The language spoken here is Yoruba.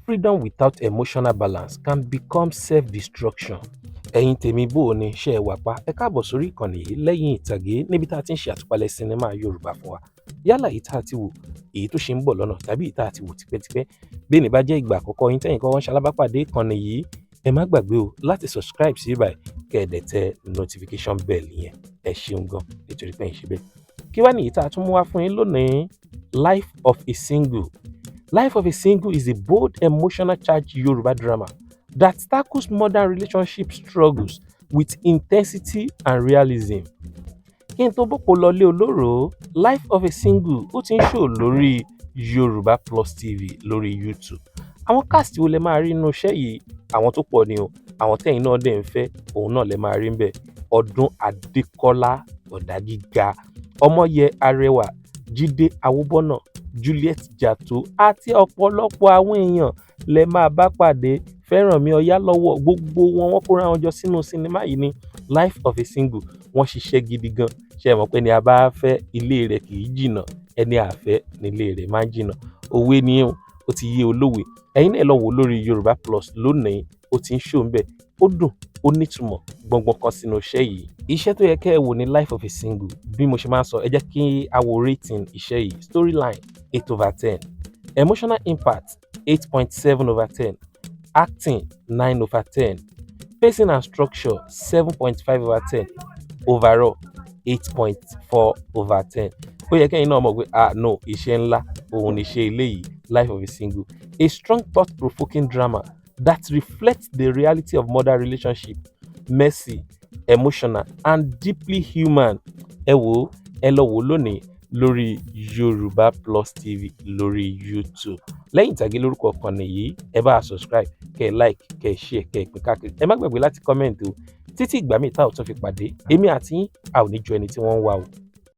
freedom without emotional balance can become self-destruction. Ẹ̀yin tèmi bò ó ní ṣe ẹ wà pa ẹ káàbọ̀ sórí ìkànnì yìí lẹ́yìn ìtàgé níbi tá a ti ń ṣe àtúpalẹ̀ sinimá Yorùbá fún wa. Yálà èyí tá a ti wò, èyí tó ṣe ń bọ̀ lọ́nà tàbí èyí tá a ti wò tipẹ́tipẹ́. Bí ní bá jẹ́ ìgbà àkọ́kọ́ yín tẹ́yìn kọ́ wọ́n ṣalábàpàdé ìkànnì yìí, ẹ má gbàgbé o láti subscribe sí ibà kẹ̀dẹ̀ tẹ notification bell yẹn. Ẹ ṣeun gan nítorí pé ń ṣe bẹ́ẹ̀. Kí wá nìyí tá a tún mú wá fún yín lónìí? Life of a Single. Life of a Single is a bold, emotional charged Yoruba drama that tackles modern relationship struggles with intensity and realism. Kí n tó bọ́pọ̀ lọlé olóró, Life of a Single ó ti ń show lórí Yoruba Plus TV lórí YouTube. Àwọn cast wo lẹ máa rí nínú iṣẹ́ yìí? Àwọn tó pọ̀ ni o. Àwọn tẹ́yìn náà dẹ̀ ń fẹ́, òun náà lẹ máa rí ń bẹ̀. Odunlade Adekola, Ọ̀dàgíga, Omoye Arewa, Jide Awobona, Juliet Jatto àti ọ̀pọ̀lọpọ̀ àwọn èèyàn lẹ máa bá pàdé. Fẹ́rànmi Ọ̀yálọ́wọ́, gbogbo wọn kóra wọn jọ sínú sinimá yìí ní Life of a Single. Wọ́n ṣiṣẹ́ gidi gan. Ṣé ẹ mọ̀ pé ní a bá fẹ́ ilé rẹ̀ kì í jìnnà, ẹni àfẹ́ nílé rẹ̀ máa ń jìnnà. Òwe ni ó ti yé olówe. Ẹ̀yin náà lọ wò lórí Yorùbá Plus lónìí, ó ti ń show ńbẹ̀. Ó dùn, ó nítumọ̀ gbọ̀ngbọ̀n kan sínú iṣẹ́ yìí. Iṣẹ́ tó yẹ kẹ́ ẹ wò ní Life of a Single, bí mo ṣe máa ń sọ, ẹ jẹ́ kí a wo rating iṣẹ́ yìí. Storyline 8/10, emotional impact 8.7/10, acting 9/10, pacing and structure 7.5/10, overall 8.4/10. Ó yẹ kẹ́yìn náà mọ̀ pé no, iṣẹ́ ńlá òun ni iṣẹ́ eléyìí, Life of a Single. A strong thought-provoking drama that reflects the reality of modern relationship, messy, emotional and deeply human. Ẹ wò, ẹ lọ wò lónìí lórí Yorùbá Plus TV lórí YouTube. Lẹ́yìn ìtàgé lórúkọ ìkànnì yìí, ẹ bá subscribe, kẹ́ like, kẹ́ share, kẹ́ pín káàkiri. Ẹ má gbàgbé láti comment o. Títí ìgbà míì tá ò tún fi pàdé, èmi àti yín a ò ní jọ ẹni tí wọ́n ń wá o.